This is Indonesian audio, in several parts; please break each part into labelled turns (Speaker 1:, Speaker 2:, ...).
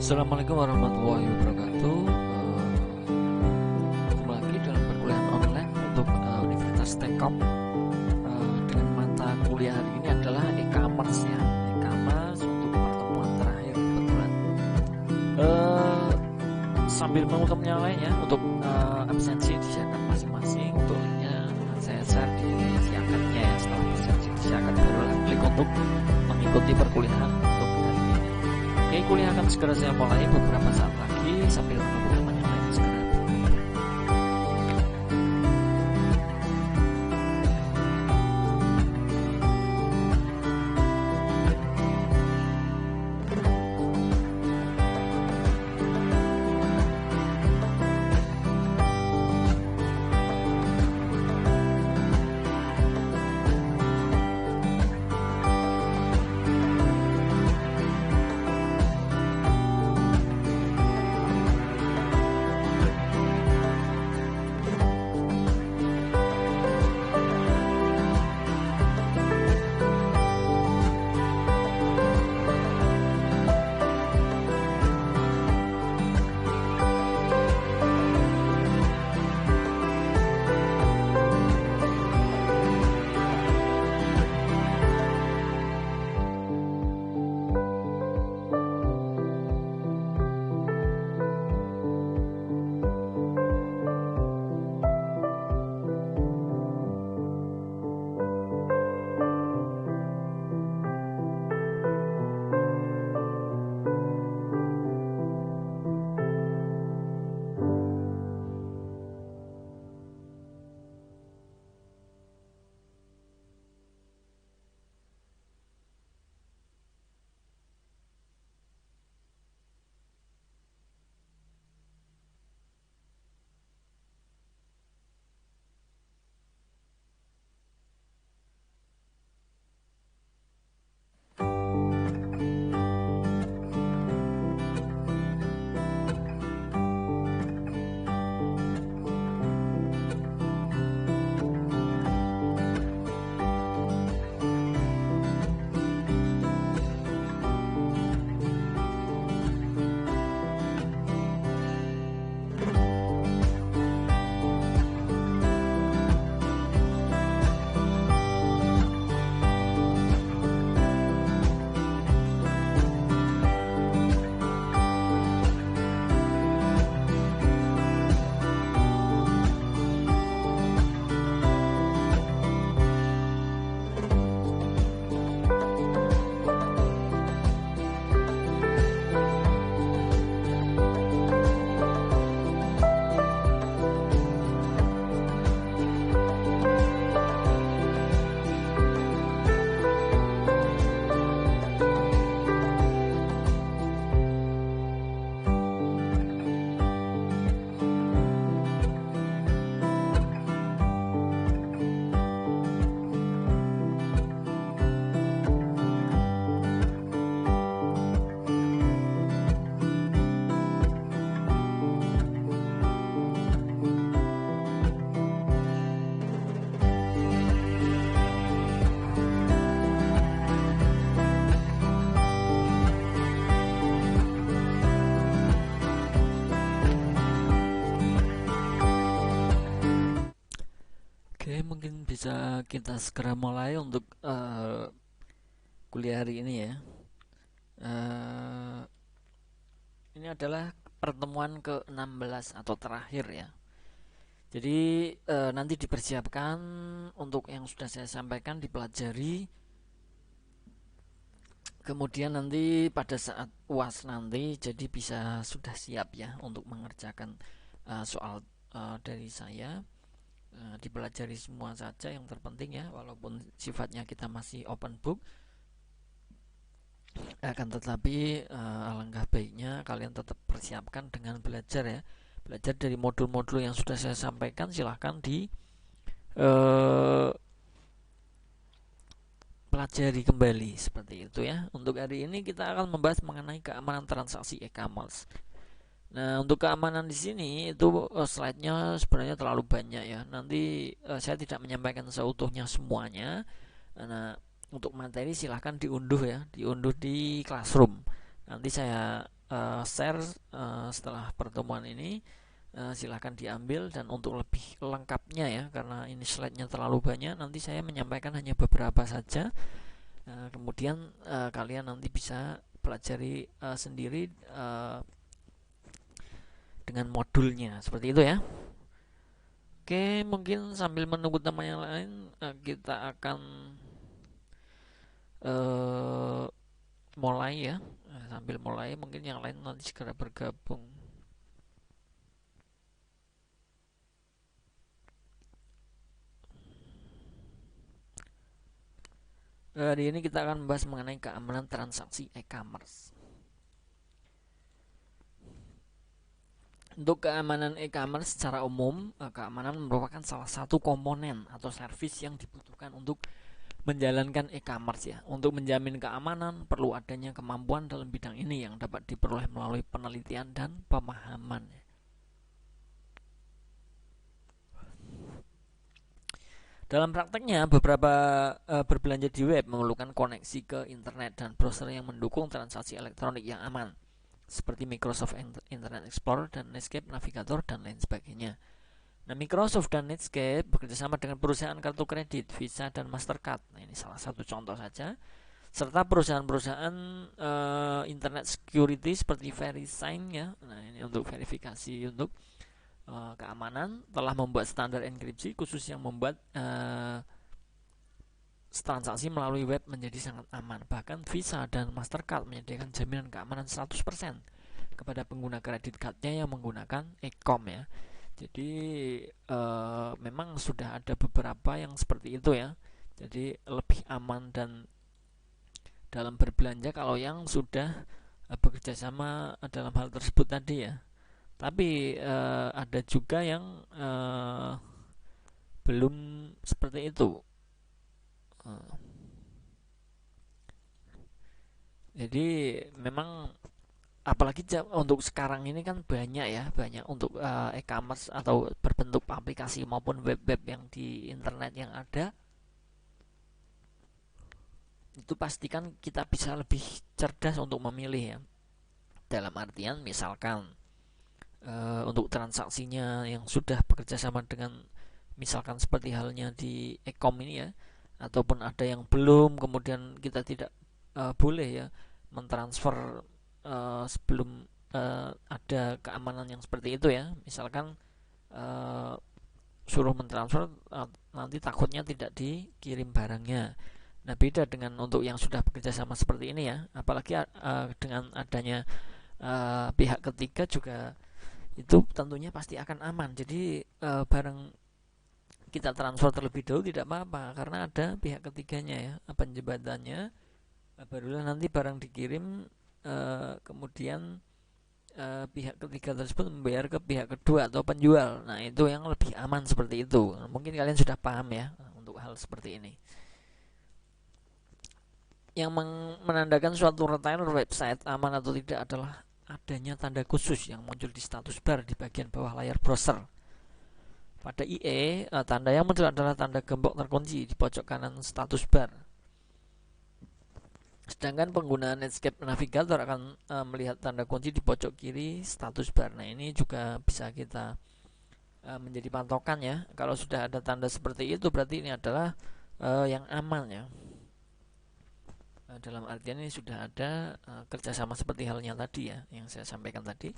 Speaker 1: Assalamualaikum warahmatullahi wabarakatuh. Kembali lagi dalam perkuliahan online untuk Universitas Tekop. Dengan mata kuliah hari ini adalah e-commerce ya, e-commerce untuk pertemuan terakhir kebetulan. Sambil mengutuk yang lain ya, untuk absensi disiapkan masing-masing. Untuk linknya saya share di siakannya ya. Setelah absensi disiapkan barulah klik untuk mengikuti perkuliahan untuk hari ini. Oke, kuliah akan segera saya mulai beberapa saat lagi sambil menunggu teman yang lain segera. Oke, mungkin bisa kita segera mulai untuk kuliah hari ini ya. Ini adalah pertemuan ke-16 atau terakhir ya. Jadi nanti dipersiapkan untuk yang sudah saya sampaikan dipelajari. Kemudian nanti pada saat UAS nanti jadi bisa sudah siap ya untuk mengerjakan soal dari saya. Dipelajari semua saja yang terpenting ya, walaupun sifatnya kita masih open book, akan tetapi alangkah baiknya kalian tetap persiapkan dengan belajar ya, belajar dari modul-modul yang sudah saya sampaikan. Silahkan di pelajari kembali seperti itu ya. Untuk hari ini kita akan membahas mengenai keamanan transaksi e-commerce. Nah, untuk keamanan di sini itu slide-nya sebenarnya terlalu banyak ya. Nanti saya tidak menyampaikan seutuhnya semuanya. Nah, untuk materi silahkan diunduh ya, diunduh di Classroom. Nanti saya share setelah pertemuan ini. Silahkan diambil, dan untuk lebih lengkapnya ya, karena ini slide-nya terlalu banyak, nanti saya menyampaikan hanya beberapa saja. Kemudian kalian nanti bisa pelajari sendiri dengan modulnya, seperti itu ya. Oke, mungkin sambil menunggu teman yang lain, kita akan mulai ya. Sambil mulai, mungkin yang lain nanti segera bergabung. Hari ini kita akan membahas mengenai keamanan transaksi e-commerce. Untuk keamanan e-commerce secara umum, keamanan merupakan salah satu komponen atau servis yang dibutuhkan untuk menjalankan e-commerce ya. Untuk menjamin keamanan, perlu adanya kemampuan dalam bidang ini yang dapat diperoleh melalui penelitian dan pemahaman. Dalam prakteknya, beberapa berbelanja di web memerlukan koneksi ke internet dan browser yang mendukung transaksi elektronik yang aman, seperti Microsoft Internet Explorer dan Netscape Navigator dan lain sebagainya. Nah, Microsoft dan Netscape bekerjasama dengan perusahaan kartu kredit, Visa dan Mastercard. Nah, ini salah satu contoh saja. Serta perusahaan-perusahaan internet security seperti VeriSign ya. Nah, ini untuk verifikasi untuk keamanan, telah membuat standar enkripsi khusus yang membuat transaksi melalui web menjadi sangat aman. Bahkan Visa dan Mastercard menyediakan jaminan keamanan 100% kepada pengguna kredit cardnya yang menggunakan e-com ya. Jadi memang sudah ada beberapa yang seperti itu ya. Jadi lebih aman dan dalam berbelanja kalau yang sudah bekerja sama dalam hal tersebut tadi ya. Tapi ada juga yang belum seperti itu. Jadi memang apalagi untuk sekarang ini kan banyak untuk e-commerce atau berbentuk aplikasi maupun web-web yang di internet yang ada. Itu pastikan kita bisa lebih cerdas untuk memilih ya. Dalam artian misalkan untuk transaksinya yang sudah bekerja sama dengan misalkan seperti halnya di e-com ini ya, ataupun ada yang belum, kemudian kita tidak boleh ya mentransfer sebelum ada keamanan yang seperti itu ya. Misalkan suruh mentransfer nanti takutnya tidak dikirim barangnya. Nah, beda dengan untuk yang sudah bekerja sama seperti ini ya, apalagi dengan adanya pihak ketiga juga, itu tentunya pasti akan aman. Jadi barang kita transfer terlebih dahulu tidak apa-apa karena ada pihak ketiganya ya, penjebatannya. Barulah nanti barang dikirim, kemudian pihak ketiga tersebut membayar ke pihak kedua atau penjual. Nah, itu yang lebih aman seperti itu. Mungkin kalian sudah paham ya untuk hal seperti ini. Yang menandakan suatu retailer website aman atau tidak adalah adanya tanda khusus yang muncul di status bar di bagian bawah layar browser. Pada IE, tanda yang muncul adalah tanda gembok terkunci di pojok kanan status bar. Sedangkan pengguna Netscape Navigator akan melihat tanda kunci di pojok kiri status bar. Nah, ini juga bisa kita menjadi patokan ya. Kalau sudah ada tanda seperti itu berarti ini adalah yang aman ya. Dalam artian ini sudah ada kerjasama seperti halnya tadi ya, yang saya sampaikan tadi.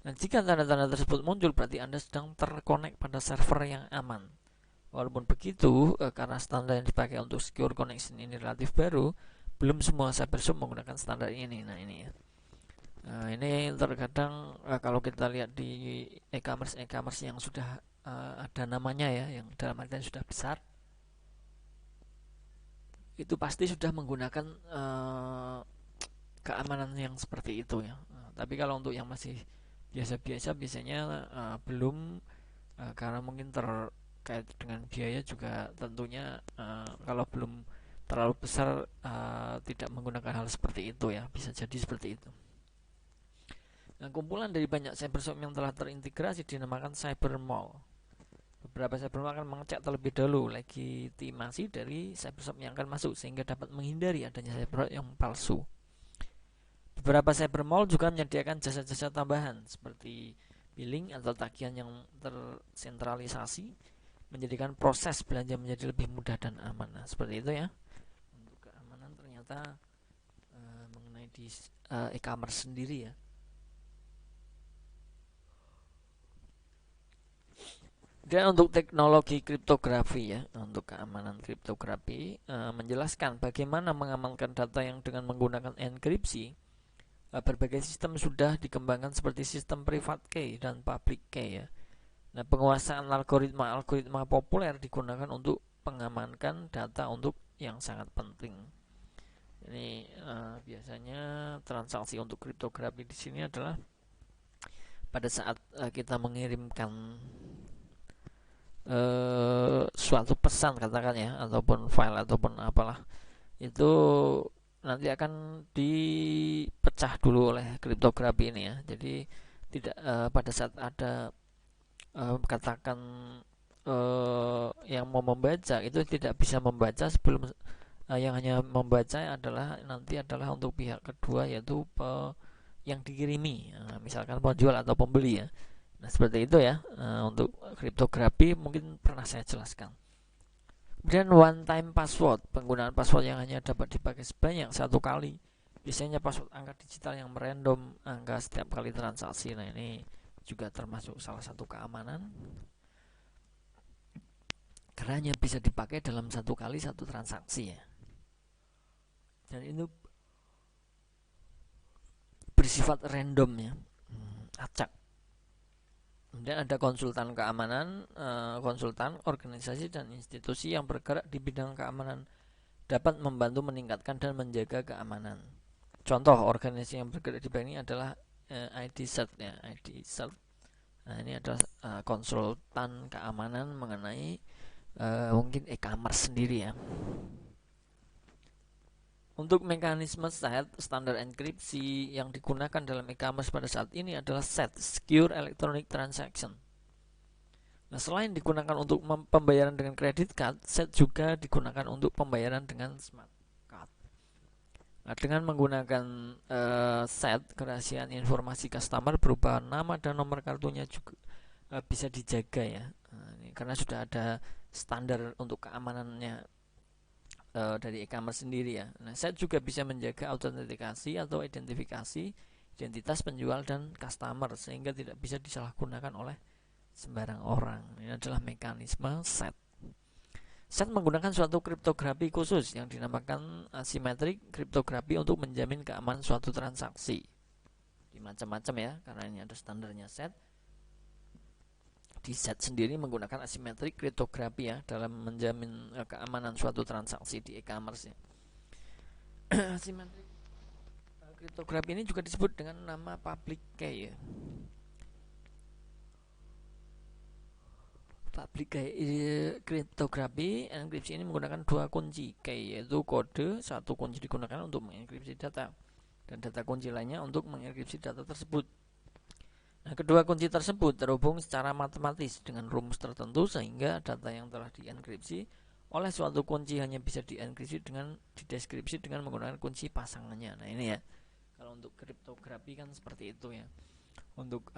Speaker 1: Nah, jika tanda-tanda tersebut muncul berarti Anda sedang terkonek pada server yang aman. Walaupun begitu, karena standar yang dipakai untuk secure connection ini relatif baru, belum semua cybershop menggunakan standar ini. Nah, ini ya. Ini terkadang kalau kita lihat di e-commerce yang sudah ada namanya ya, yang dalam artian sudah besar, itu pasti sudah menggunakan keamanan yang seperti itu ya. Tapi kalau untuk yang masih biasa-biasa biasanya belum, karena mungkin terkait dengan biaya juga tentunya, kalau belum terlalu besar tidak menggunakan hal seperti itu ya, bisa jadi seperti itu. Nah, kumpulan dari banyak cybershop yang telah terintegrasi dinamakan cybermall. Beberapa cybermall akan mengecek terlebih dahulu legitimasi dari cybershop yang akan masuk sehingga dapat menghindari adanya cybershop yang palsu. Beberapa cyber mall juga menyediakan jasa-jasa tambahan seperti billing atau tagihan yang tersentralisasi, menjadikan proses belanja menjadi lebih mudah dan aman. Nah, seperti itu ya. Untuk keamanan ternyata mengenai di e-commerce sendiri ya. Dan untuk teknologi kriptografi ya, untuk keamanan kriptografi menjelaskan bagaimana mengamankan data yang dengan menggunakan enkripsi. Berbagai sistem sudah dikembangkan seperti sistem private key dan public key ya. Nah, penguasaan algoritma populer digunakan untuk mengamankan data untuk yang sangat penting. Ini biasanya transaksi untuk kriptografi di sini adalah pada saat kita mengirimkan suatu pesan katakan ya, ataupun file ataupun apalah, itu nanti akan dipecah dulu oleh kriptografi ini ya. Jadi tidak pada saat ada katakan yang mau membaca itu tidak bisa membaca sebelum yang hanya membaca adalah untuk pihak kedua, yaitu yang dikirimi, misalkan penjual atau pembeli ya. Nah, seperti itu ya. Untuk kriptografi mungkin pernah saya jelaskan. Kemudian one time password, penggunaan password yang hanya dapat dipakai sebanyak satu kali. Biasanya password angka digital yang merandom angka setiap kali transaksi. Nah, ini juga termasuk salah satu keamanan, karena hanya bisa dipakai dalam satu kali satu transaksi ya. Dan itu bersifat random ya, acak. Kemudian ada konsultan keamanan, konsultan, organisasi dan institusi yang bergerak di bidang keamanan dapat membantu meningkatkan dan menjaga keamanan. Contoh organisasi yang bergerak di bidang ini adalah IDCert ya, IDCert. Nah, ini adalah konsultan keamanan mengenai mungkin e-commerce sendiri ya. Untuk mekanisme SET, standar enkripsi yang digunakan dalam e-commerce pada saat ini adalah SET, Secure Electronic Transaction. Nah, selain digunakan untuk pembayaran dengan kredit card, SET juga digunakan untuk pembayaran dengan smart card. Nah, dengan menggunakan SET, kerahasiaan informasi customer berupa nama dan nomor kartunya juga bisa dijaga ya. Nah, ini karena sudah ada standar untuk keamanannya dari e-commerce sendiri ya. Nah, saya juga bisa menjaga autentikasi atau identifikasi identitas penjual dan customer sehingga tidak bisa disalahgunakan oleh sembarang orang. Ini adalah mekanisme SET. SET menggunakan suatu kriptografi khusus yang dinamakan asymmetric kriptografi untuk menjamin keamanan suatu transaksi. Macam-macam ya, karena ini ada standarnya SET. Di SET sendiri menggunakan asymmetric kriptografi ya dalam menjamin keamanan suatu transaksi di e-commerce ya. Asymmetric kriptografi ini juga disebut dengan nama public key ya. Public key kriptografi enkripsi ini menggunakan dua kunci key, yaitu kode. Satu kunci digunakan untuk mengenkripsi data dan data kunci lainnya untuk mengenkripsi data tersebut. Nah, kedua kunci tersebut terhubung secara matematis dengan rumus tertentu sehingga data yang telah dienkripsi oleh suatu kunci hanya bisa dideskripsi dengan menggunakan kunci pasangannya. Nah, ini ya. Kalau untuk kriptografi kan seperti itu ya. Untuk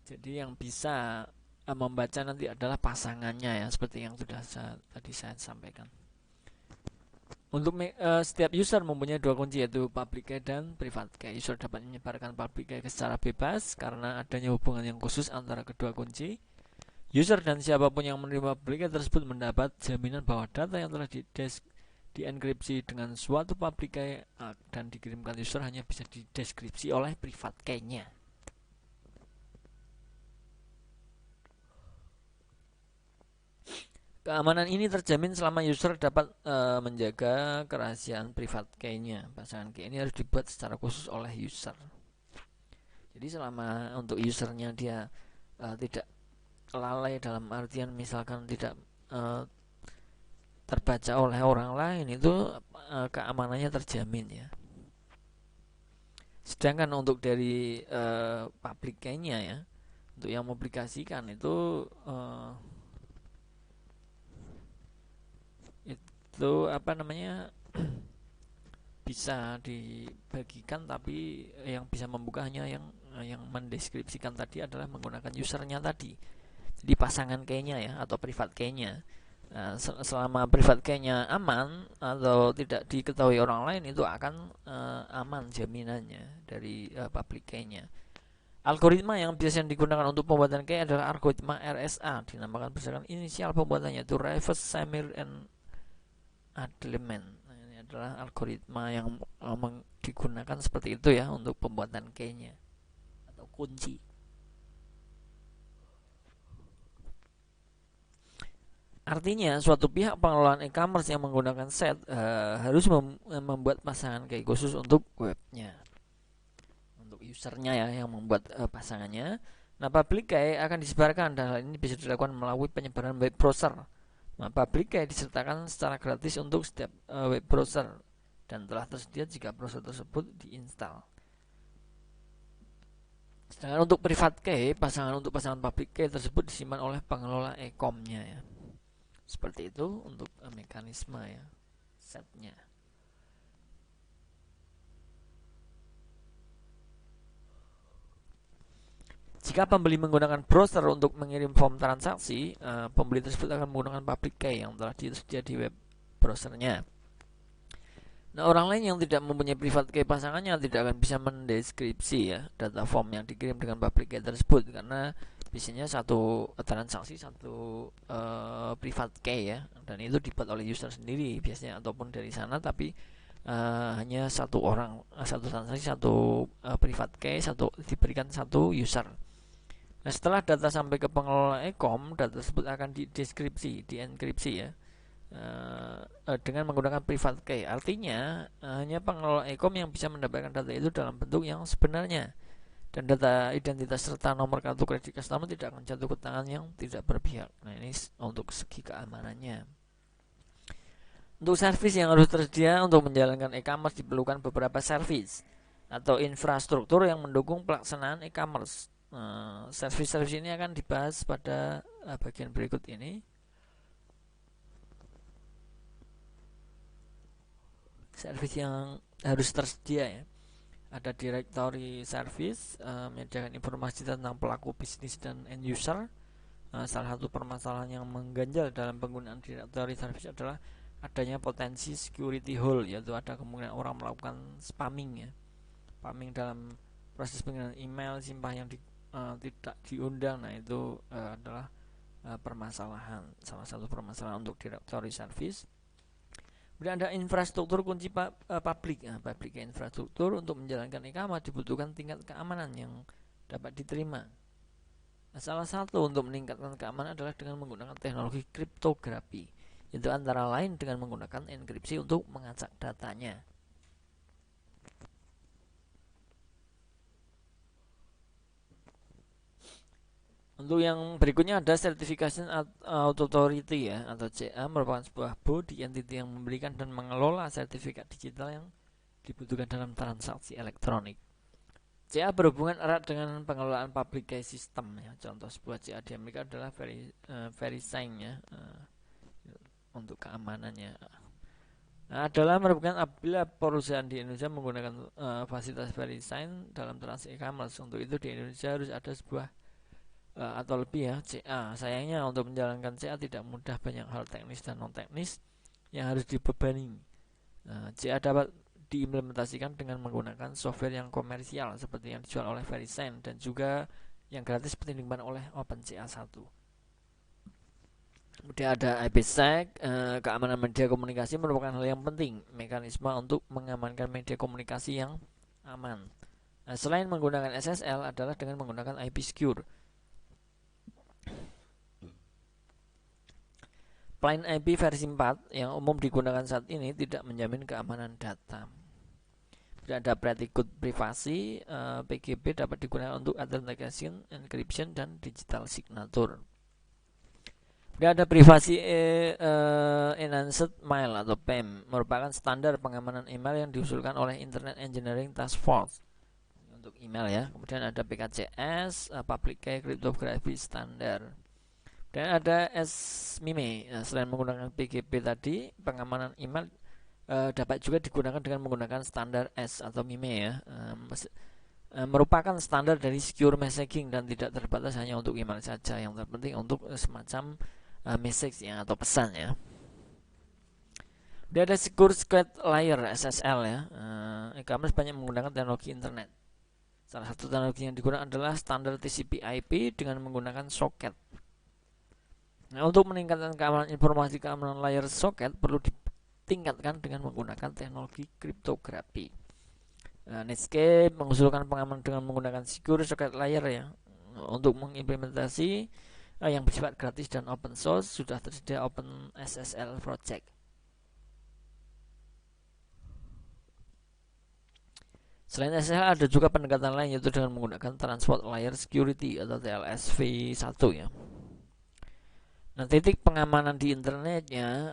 Speaker 1: jadi yang bisa membaca nanti adalah pasangannya ya, seperti yang sudah tadi saya sampaikan. Untuk setiap user mempunyai dua kunci, yaitu public key dan private key. User dapat menyebarkan public key secara bebas karena adanya hubungan yang khusus antara kedua kunci. User dan siapapun yang menerima public key tersebut mendapat jaminan bahwa data yang telah dienkripsi dengan suatu public key dan dikirimkan user hanya bisa dideskripsi oleh private key-nya. Keamanan ini terjamin selama user dapat menjaga kerahasiaan private key-nya. Pasangan key ini harus dibuat secara khusus oleh user. Jadi selama untuk usernya dia tidak lalai, dalam artian misalkan tidak terbaca oleh orang lain, itu keamanannya terjamin ya. Sedangkan untuk dari public key-nya ya, untuk yang mempublikasikan itu apa namanya, bisa dibagikan, tapi yang bisa membuka hanya yang mendeskripsikan tadi adalah menggunakan usernya tadi. Jadi pasangan key-nya ya, atau private key-nya. Nah, selama private key-nya aman atau tidak diketahui orang lain, itu akan aman jaminannya dari public key-nya. Algoritma yang biasanya digunakan untuk pembuatan key adalah algoritma RSA, dinamakan berdasarkan inisial pembuatannya, itu Rivers, Samir, and Adleman. Nah, ini adalah algoritma yang digunakan seperti itu ya untuk pembuatan key-nya atau kunci. Artinya, suatu pihak pengelolaan e-commerce yang menggunakan set harus membuat pasangan key khusus untuk webnya, untuk usernya ya yang membuat pasangannya. Nah, public key akan disebarkan, dan hal ini bisa dilakukan melalui penyebaran web browser. Nah, public key disertakan secara gratis untuk setiap web browser dan telah tersedia jika browser tersebut diinstal. Sedangkan untuk private key, pasangan public key tersebut disimpan oleh pengelola e-comnya ya. Seperti itu untuk mekanisme ya, setnya. Jika pembeli menggunakan browser untuk mengirim form transaksi, pembeli tersebut akan menggunakan public key yang telah tersedia di web browsernya. Nah, orang lain yang tidak mempunyai private key pasangannya tidak akan bisa mendeskripsi ya data form yang dikirim dengan public key tersebut, karena biasanya satu transaksi satu private key ya, dan itu dibuat oleh user sendiri biasanya ataupun dari sana, tapi hanya satu orang, satu transaksi satu private key, diberikan satu user. Nah, setelah data sampai ke pengelola e-com, data tersebut akan dienkripsi ya dengan menggunakan private key. Artinya hanya pengelola e-com yang bisa mendapatkan data itu dalam bentuk yang sebenarnya, dan data identitas serta nomor kartu kredit customer tidak akan jatuh ke tangan yang tidak berpihak. Nah, ini untuk segi keamanannya. Untuk servis yang harus tersedia untuk menjalankan e-commerce diperlukan beberapa servis atau infrastruktur yang mendukung pelaksanaan e-commerce. Servis-servis ini akan dibahas pada bagian berikut ini. Servis yang harus tersedia ya, ada directory service, menyediakan informasi tentang pelaku bisnis dan end user. Salah satu permasalahan yang mengganjal dalam penggunaan directory service adalah adanya potensi security hole, yaitu ada kemungkinan orang melakukan spamming ya, spamming dalam proses pengiriman email, simpah yang tidak diundang. Nah, itu adalah permasalahan, salah satu permasalahan untuk directory service. Kemudian ada infrastruktur kunci publik. Public infrastruktur untuk menjalankan e-commerce dibutuhkan tingkat keamanan yang dapat diterima. Nah, salah satu untuk meningkatkan keamanan adalah dengan menggunakan teknologi kriptografi, yaitu antara lain dengan menggunakan enkripsi untuk mengacak datanya. Untuk yang berikutnya ada Certification Authority ya, atau CA, merupakan sebuah body entity yang memberikan dan mengelola sertifikat digital yang dibutuhkan dalam transaksi elektronik. CA berhubungan erat dengan pengelolaan public key system ya. Contoh sebuah CA di Amerika adalah VeriSign ya, untuk keamanannya. Nah, adalah merupakan apabila perusahaan di Indonesia menggunakan fasilitas VeriSign dalam transaksi e-commerce. Untuk itu di Indonesia harus ada sebuah atau lebih ya CA. Sayangnya untuk menjalankan CA tidak mudah, banyak hal teknis dan non teknis yang harus dibebani. CA dapat diimplementasikan dengan menggunakan software yang komersial seperti yang dijual oleh VeriSign, dan juga yang gratis seperti dikembangkan oleh OpenCA1. Kemudian ada IPsec. Keamanan media komunikasi merupakan hal yang penting, mekanisme untuk mengamankan media komunikasi yang aman. Selain menggunakan SSL adalah dengan menggunakan IP Secure. Plain IP versi 4 yang umum digunakan saat ini tidak menjamin keamanan data. Tidak ada pretty good privasi. PGP dapat digunakan untuk authentication, encryption, dan digital signature. Tidak ada privasi enhanced mail atau PEM, merupakan standar pengamanan email yang diusulkan oleh Internet Engineering Task Force untuk email ya. Kemudian ada PKCS, Public Key Cryptography Standard. Dan ada SMIME. Selain menggunakan PGP tadi, pengamanan email dapat juga digunakan dengan menggunakan standar S atau MIME ya. Merupakan standar dari secure messaging dan tidak terbatas hanya untuk email saja, yang terpenting untuk semacam message ya atau pesan ya. Dia ada secure socket layer SSL ya. E-commerce banyak menggunakan teknologi internet. Salah satu teknologi yang digunakan adalah standar TCP/IP dengan menggunakan soket. Nah, untuk meningkatkan keamanan informasi, keamanan layer soket perlu ditingkatkan dengan menggunakan teknologi kriptografi. Netscape mengusulkan pengamanan dengan menggunakan secure socket layer ya. Untuk mengimplementasi yang bersifat gratis dan open source sudah tersedia OpenSSL Project. Selain SSL ada juga pendekatan lain, yaitu dengan menggunakan Transport Layer Security atau TLS v1 ya. Nah, titik pengamanan di internetnya,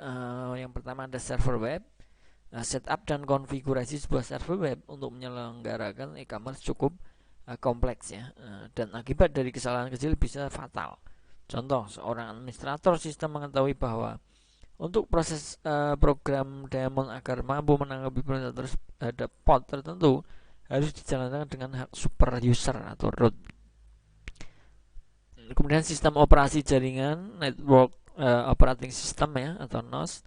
Speaker 1: yang pertama ada server web. Setup dan konfigurasi sebuah server web untuk menyelenggarakan e-commerce cukup kompleks ya, dan akibat dari kesalahan kecil bisa fatal. Contoh, seorang administrator sistem mengetahui bahwa untuk proses program daemon agar mampu menanggapi perintah terhadap port tertentu harus dijalankan dengan hak super user atau root. Kemudian sistem operasi jaringan, network operating system ya atau NOS,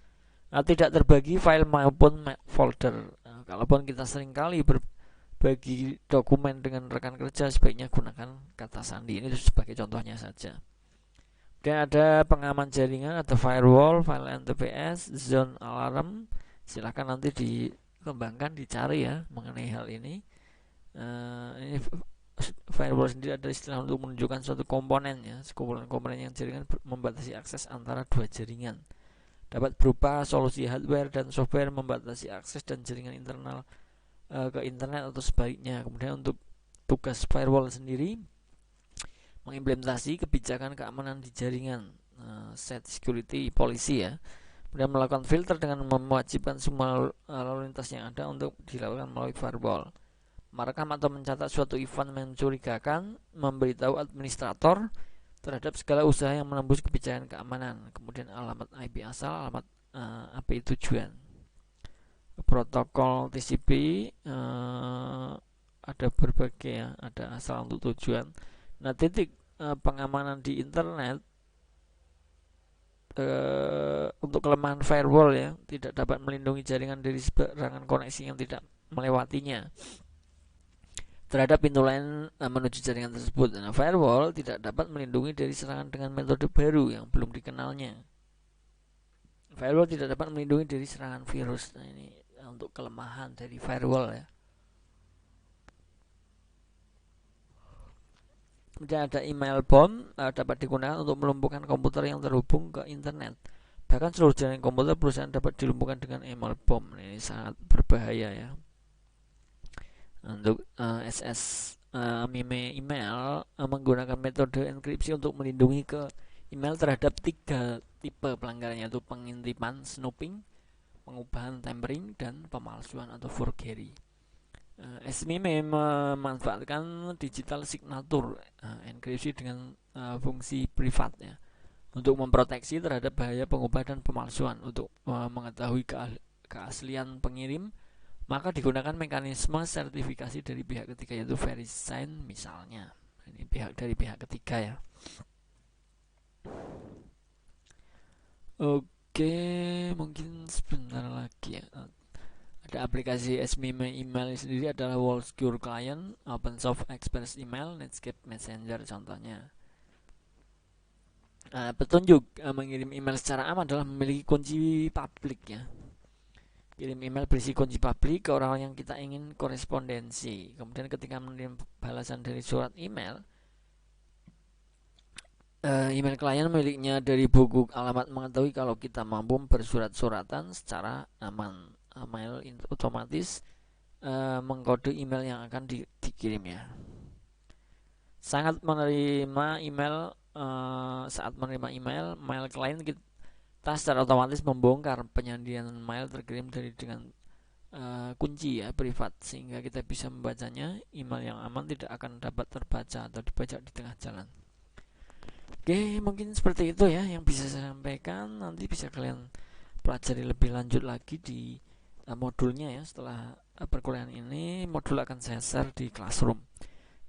Speaker 1: tidak terbagi file maupun folder. Kalaupun kita seringkali berbagi dokumen dengan rekan kerja, sebaiknya gunakan kata sandi. Ini sebagai contohnya saja. Dan ada pengaman jaringan atau firewall, file NTPS, zone alarm. Silahkan nanti dikembangkan, dicari ya mengenai hal ini. Ini firewall sendiri adalah istilah untuk menunjukkan suatu komponen ya, komponen yang jaringan membatasi akses antara dua jaringan. Dapat berupa solusi hardware dan software membatasi akses dan jaringan internal ke internet atau sebaliknya. Kemudian untuk tugas firewall sendiri mengimplementasi kebijakan keamanan di jaringan, set security policy ya. Kemudian melakukan filter dengan mewajibkan semua lalu lintas yang ada untuk dilakukan melalui firewall. Merekam atau mencatat suatu event mencurigakan, memberitahu administrator terhadap segala usaha yang menembus kebijakan keamanan. Kemudian alamat IP asal, alamat API tujuan. Protokol TCP ada berbagai ya, ada asal untuk tujuan. Nah, titik pengamanan di internet untuk kelemahan firewall ya, tidak dapat melindungi jaringan dari serangan koneksi yang tidak melewatinya terhadap pintu lain menuju jaringan tersebut. Nah, firewall tidak dapat melindungi dari serangan dengan metode baru yang belum dikenalnya. Firewall tidak dapat melindungi dari serangan virus. Nah, ini untuk kelemahan dari firewall ya. Kemudian ada email bomb, dapat digunakan untuk melumpuhkan komputer yang terhubung ke internet. Bahkan seluruh jaringan komputer perusahaan dapat dilumpuhkan dengan email bomb. Ini sangat berbahaya ya. Untuk MIME email menggunakan metode enkripsi untuk melindungi ke email terhadap 3 tipe pelanggaran, yaitu pengintipan, snooping, pengubahan, tampering, dan pemalsuan atau forgery. SMIME memanfaatkan digital signature enkripsi dengan fungsi privat ya, untuk memproteksi terhadap bahaya pengubahan dan pemalsuan. Untuk mengetahui keaslian pengirim, maka digunakan mekanisme sertifikasi dari pihak ketiga, yaitu VeriSign misalnya. Ini dari pihak ketiga ya. Oke, mungkin sebentar lagi ya. Ada aplikasi SMIME email sendiri adalah WallSecure Client, OpenSoft Express Email, Netscape Messenger contohnya. Petunjuk mengirim email secara aman adalah memiliki kunci publik ya. Kirim email berisi kunci publik ke orang yang kita ingin korespondensi. Kemudian ketika menerima balasan dari surat email, email klien miliknya dari buku alamat mengetahui kalau kita mampu bersurat-suratan secara aman. Mail otomatis mengkode email yang akan dikirim ya. Saat menerima email, mail klien kita secara otomatis membongkar penyandian mail terkirim dengan kunci ya privat, sehingga kita bisa membacanya. Email yang aman tidak akan dapat terbaca atau dibajak di tengah jalan. Oke, mungkin seperti itu ya yang bisa saya sampaikan. Nanti bisa kalian pelajari lebih lanjut lagi di modulnya ya. Setelah perkuliahan ini modul akan saya share di Classroom,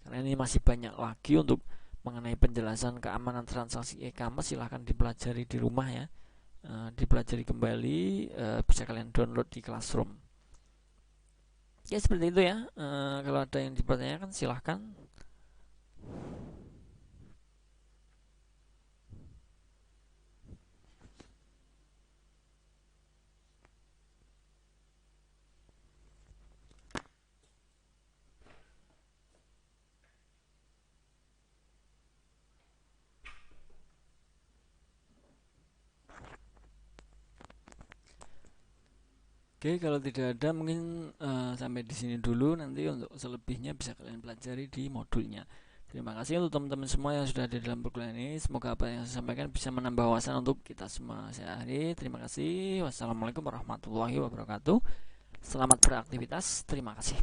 Speaker 1: karena ini masih banyak lagi untuk mengenai penjelasan keamanan transaksi e-commerce. Silahkan dipelajari di rumah ya, dipelajari kembali, bisa kalian download di Classroom ya. Seperti itu ya. Kalau ada yang dipertanyakan silahkan. Oke, kalau tidak ada mungkin sampai di sini dulu. Nanti untuk selebihnya bisa kalian pelajari di modulnya. Terima kasih untuk teman-teman semua yang sudah ada dalam perkuliahan ini. Semoga apa yang saya sampaikan bisa menambah wawasan untuk kita semua. Saya akhiri. Terima kasih. Wassalamualaikum warahmatullahi wabarakatuh. Selamat beraktivitas. Terima kasih.